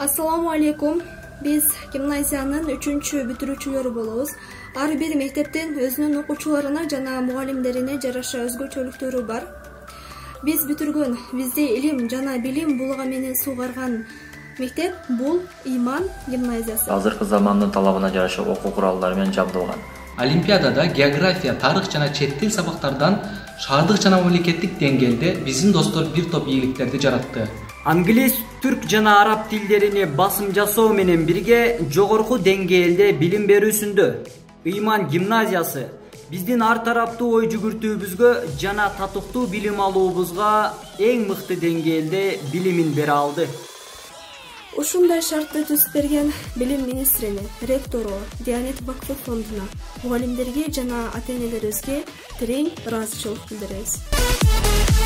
Assalamu alaikum. Biz gimnaziyanın 3-cü bitirүүчүлөрү болобуз. Ар бир мектептен өзүнүн окуучуларына жана мугалимдерине жараша өзгөчөлүктөрү бар. Биз бүтүргөн бизде илим жана билим булга менен сугарган мектеп бул Иман гимназиясы. Азыркы замандын талабына жараша окуу куралдары менен жабдылган. Олимпиадада география, тарых жана чет тил сабактардан шаардык жана мамлекеттик деңгээлде биздин достор бир топ ийгиликтерди жаратты. Англис, түрк жана араб тилдерине басым жасоо менен бирге жогорку деңгээлде билим берүүсүндө. Иман гимназиясы биздин ар тараптуу ой жүгүртүүбүзгө жана татыктуу билим алуубузга эң мыкты деңгээлде билимин бере алды. Ушундай шартты түзүп берген билим министрине, ректору, Диянет Вакфы фондуна, мугалимдерге жана ата-энелерибизге терең ыраазычылык билдиребиз.